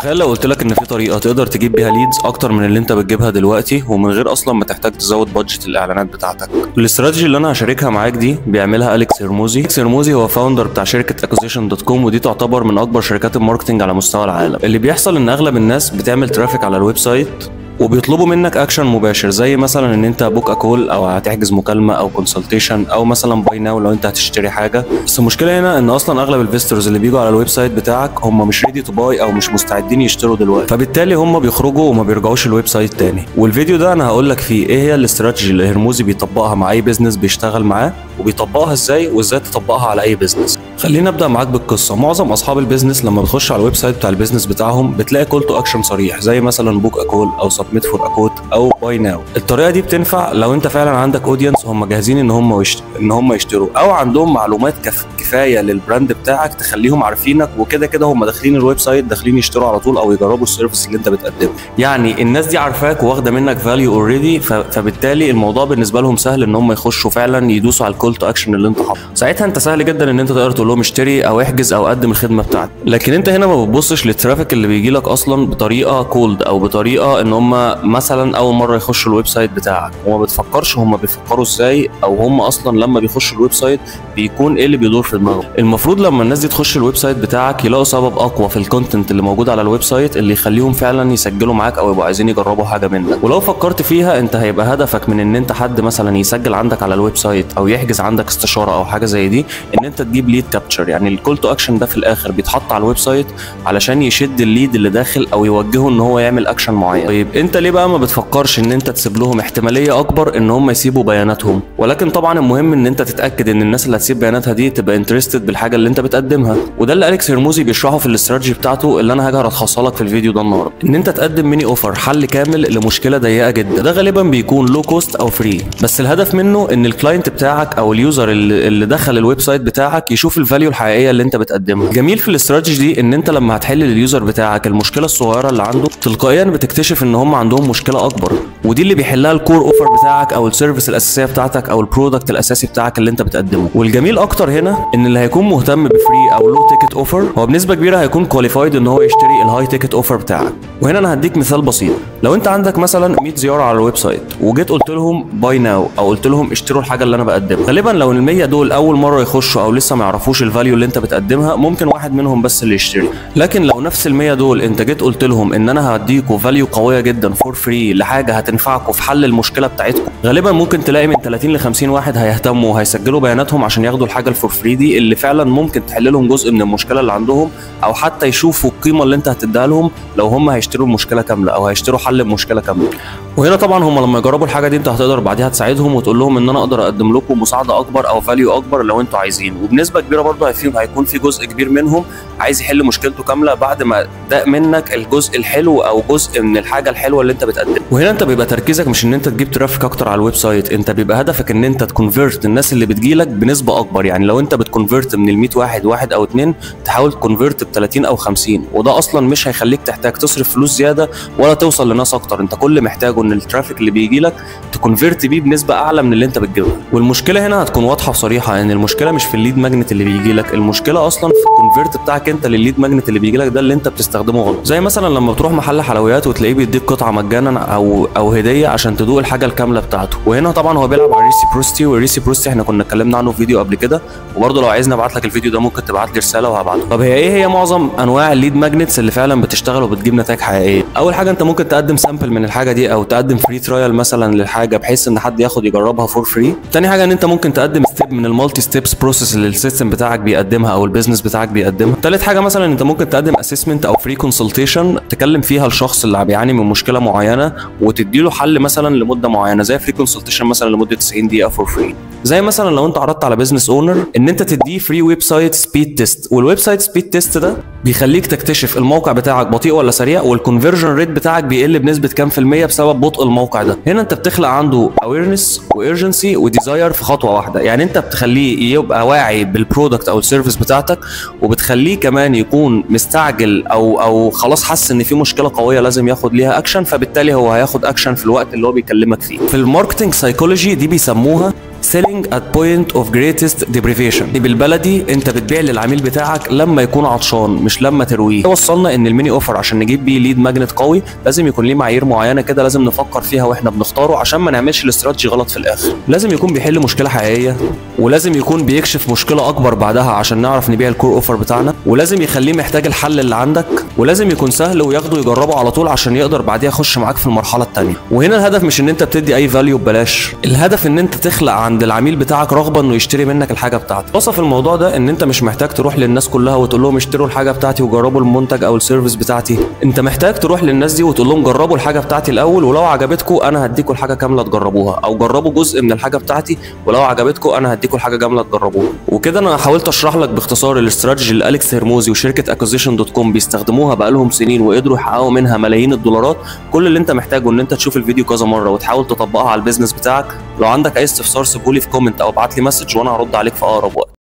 تخيل لو قلت لك ان في طريقه تقدر تجيب بيها ليدز اكتر من اللي انت بتجيبها دلوقتي، ومن غير اصلا ما تحتاج تزود بادجت الاعلانات بتاعتك. الاستراتيجي اللي انا هشاركها معاك دي بيعملها أليكس هرموزي. أليكس هرموزي هو فاوندر بتاع شركه acquisition.com، ودي تعتبر من اكبر شركات الماركتنج على مستوى العالم. اللي بيحصل ان اغلب الناس بتعمل ترافيك على الويب سايت وبيطلبوا منك اكشن مباشر، زي مثلا ان انت بوك اكول او هتحجز مكالمه او كونسلتيشن او مثلا باي ناو لو انت هتشتري حاجه. بس المشكله هنا ان اصلا اغلب الفيستورز اللي بيجوا على الويب سايت بتاعك هم مش ريدي تو باي او مش مستعدين يشتروا دلوقتي، فبالتالي هم بيخرجوا وما بيرجعوش الويب سايت تاني. والفيديو ده انا هقول لك فيه ايه هي الاستراتيجي اللي هرموزي بيطبقها مع اي بزنس بيشتغل معاه، وبيطبقها ازاي وازاي تطبقها على اي بزنس. خلينا ابدا معاك بالقصه. معظم اصحاب البيزنس لما بتخش على الويب سايت بتاع البيزنس بتاعهم بتلاقي كول تو اكشن صريح، زي مثلا بوك اكول او سبميت فور اكوت او باي ناو. الطريقه دي بتنفع لو انت فعلا عندك اودينس هم جاهزين ان هم يشتروا، او عندهم معلومات كفايه للبراند بتاعك تخليهم عارفينك، وكده كده هم داخلين الويب سايت داخلين يشتروا على طول او يجربوا السيرفيس اللي انت بتقدمه. يعني الناس دي عارفاك واخده منك فاليو اوريدي، فبالتالي الموضوع بالنسبه لهم سهل ان هم يخشوا فعلا يدوسوا على الكول تو اكشن اللي انت حاطه. ساعتها انت سهل جدا ان انت تقدر تقول لهم اشتري او احجز او قدم الخدمه بتاعتك. لكن انت هنا ما بتبصش للترافيك اللي بيجي لك اصلا بطريقه كولد، او بطريقه ان هم مثلا اول مره يخشوا الويب سايت بتاعك، وما بتفكرش هم بيفكروا ازاي، او هم اصلا لما بيخشوا الويب سايت بيكون ايه اللي بيدور في دماغهم. المفروض لما الناس دي تخش الويب سايت بتاعك يلاقوا سبب اقوى في الكونتنت اللي موجود على الويب سايت اللي يخليهم فعلا يسجلوا معاك او يبقوا عايزين يجربوا حاجه منك. ولو فكرت فيها انت هيبقى هدفك من ان انت حد مثلا يسجل عندك على الويب سايت او يحجز عندك استشاره او حاجه زي دي، ان انت تجيب ليد كابتشر. يعني الكول تو اكشن ده في الاخر بيتحط على الويب سايت علشان يشد الليد اللي داخل او يوجهه ان هو يعمل اكشن معين. طيب انت ليه بقى ما بتفكرش ان انت تسيب لهم احتماليه اكبر ان هم يسيبوا بياناتهم؟ ولكن طبعا المهم ان انت تتاكد ان الناس اللي هتسيب بياناتها دي تبقى انترستد بالحاجه اللي انت بتقدمها. وده اللي أليكس هرموزي بيشرحه في الاستراتيجي بتاعته اللي انا هاجي ارخصها لك في الفيديو ده النهارده. ان انت تقدم ميني اوفر، حل كامل لمشكله ضيقه جدا. ده غالبا بيكون لو كوست او فري، بس الهدف منه ان الكلاينت بتاعك او اليوزر اللي دخل الويب سايت بتاعك يشوف الفاليو الحقيقيه اللي انت بتقدمها. جميل في الاستراتيجي دي ان انت لما هتحل لليوزر بتاعك المشكله الصغيره اللي عنده، تلقائيا بتكتشف ان هم عندهم مشكله اكبر، ودي اللي بيحلها الكور اوفر بتاعك او السيرفيس الاساسيه بتاعتك او البرودكت الاساسي بتاعك اللي انت بتقدمه. والجميل اكتر هنا ان اللي هيكون مهتم بفري او لو تيكت اوفر هو بنسبه كبيره هيكون كواليفايد ان هو يشتري الهاي تيكت اوفر بتاعك. وهنا انا هديك مثال بسيط. لو انت عندك مثلا 100 زياره على الويب سايت وجيت قلت لهم باي ناو او قلت لهم اشتروا الحاجه اللي انا بقدمها، غالبا لو ال100 دول اول مره يخشوا او لسه ما يعرفوش الفاليو اللي انت بتقدمها ممكن واحد منهم بس اللي يشتري. لكن لو نفس ال100 دول انت جيت قلت لهم ان انا هديكوا فاليو قويه جدا فور فري لحاجه هتنفعكم في حل المشكله بتاعتكم، غالبا ممكن تلاقي من 30 ل 50 واحد هيهتموا وهيسجلوا بياناتهم عشان ياخدوا الحاجه الفور فري دي اللي فعلا ممكن تحل لهم جزء من المشكله اللي عندهم، او حتى يشوفوا القيمه اللي انت هتديها لهم لو هم هيشتروا المشكله كامله او هيشتروا حل بمشكله كامله. وهنا طبعا هم لما يجربوا الحاجه دي انت هتقدر بعديها تساعدهم وتقول لهم ان انا اقدر اقدم لكم مساعده اكبر او فاليو اكبر لو انتوا عايزين. وبنسبه كبيره برضه هيكون في جزء كبير منهم عايز يحل مشكلته كامله بعد ما داق منك الجزء الحلو او جزء من الحاجه الحلوه اللي انت بتقدمها. وهنا انت بيبقى تركيزك مش ان انت تجيب ترافيك اكتر على الويب سايت، انت بيبقى هدفك ان انت تكونفيرت الناس اللي بتجيلك بنسبه اكبر. يعني لو انت بتكونفيرت من ال100 واحد او اتنين، تحاول تكونفيرت ب30 او 50، وده اصلا مش هيخليك تحتاج تصرف فلوس زياده ولا توصل لناس اكتر. انت كل محتاجه ان الترافيك اللي بيجي لك تكونفيرت بيه بنسبه اعلى من اللي انت بتجيبها. والمشكله هنا هتكون واضحه وصريحه ان المشكله مش في الليد ماجنت اللي بيجي لك، المشكله اصلا في الكونفيرت بتاعك انت للليد ماجنت اللي بيجي لك ده اللي انت بتستخدمه غلط. زي مثلا لما بتروح محل حلويات وتلاقيه بيديك قطعه مجانا او هديه عشان تدوق الحاجه الكامله بتاعته، وهنا طبعا هو بيلعب على الريسيبروستي، والريسيبروستي احنا كنا اتكلمنا عنه في فيديو قبل كده، وبرده لو عايزني ابعت لك الفيديو ده ممكن تبعت لي رساله وهبعته. طب هي معظم انواع الليد ماجنتس اللي فعلا بتشتغل وبتجيب نتائج حقيقيه؟ اول حاجه انت ممكن تقدم سامبل من الحاجه دي او تقدم فري ترايل مثلا للحاجه بحيث ان حد ياخد يجربها فور فري. تاني حاجه ان انت ممكن تقدم ستيب من المالتي ستيبس بروسيس اللي السيستم بتاعك بيقدمها او البيزنس بتاعك بيقدمها. تالت حاجه مثلا انت ممكن تقدم اسسمنت او فري كونسلتيشن تكلم فيها الشخص اللي بيعاني من مشكله معينه وتديله حل مثلا لمده معينه، زي فري كونسلتيشن مثلا لمده 90 دقيقه فور فري. زي مثلا لو انت عرضت على بزنس اونر ان انت تديه فري ويب سايت سبيد تيست، والويب سايت سبيد تيست ده بيخليك تكتشف الموقع بتاعك بطيء ولا سريع، والكونفرجن ريت بتاعك بيقل بنسبه كام في الميه بسبب بطء الموقع ده. هنا انت بتخلق عنده اويرنس وارجنسي وديزاير في خطوه واحده. يعني انت بتخليه يبقى واعي بالبرودكت او السيرفيس بتاعتك، وبتخليه كمان يكون مستعجل او خلاص حس ان في مشكله قويه لازم ياخد ليها اكشن، فبالتالي هو هياخد اكشن في الوقت اللي هو بيكلمك فيه. في الماركتنج سايكولوجي دي بيسموها selling at point of greatest deprivation. بالبلدي انت بتبيع للعميل بتاعك لما يكون عطشان مش لما ترويه. وصلنا ان الميني اوفر عشان نجيب بيه ليد ماجنت قوي لازم يكون ليه معايير معينه كده لازم نفكر فيها واحنا بنختاره عشان ما نعملش الاستراتيجي غلط في الاخر. لازم يكون بيحل مشكله حقيقيه، ولازم يكون بيكشف مشكله اكبر بعدها عشان نعرف نبيع الكور اوفر بتاعنا، ولازم يخليه محتاج الحل اللي عندك، ولازم يكون سهل وياخده يجربه على طول عشان يقدر بعديها يخش معاك في المرحله الثانيه. وهنا الهدف مش ان انت بتدي اي فاليو ببلاش، الهدف ان انت تخلق عند العميل بتاعك رغبه انه يشتري منك الحاجه بتاعتك. وصف الموضوع ده ان انت مش محتاج تروح للناس كلها وتقول لهم اشتروا الحاجه بتاعتي وجربوا المنتج او السيرفيس بتاعتي، انت محتاج تروح للناس دي وتقول لهم جربوا الحاجه بتاعتي الاول ولو عجبتكم انا هديكم الحاجه كامله تجربوها، او جربوا جزء من الحاجه بتاعتي ولو عجبتكم انا هديكم الحاجه كامله تجربوها. وكده انا حاولت اشرح لك باختصار الاستراتيجي اللي أليكس هرموزي وشركه acquisition.com بيستخدموها بقالهم سنين وقدروا يحققوا منها ملايين الدولارات. كل اللي انت محتاجه ان انت تشوف الفيديو كذا مره وتحاول تطبقها على البيزنس بتاعك. لو عندك اي استفسار سيبهولي في كومنت او ابعت لي مسج وانا هرد عليك في اقرب وقت.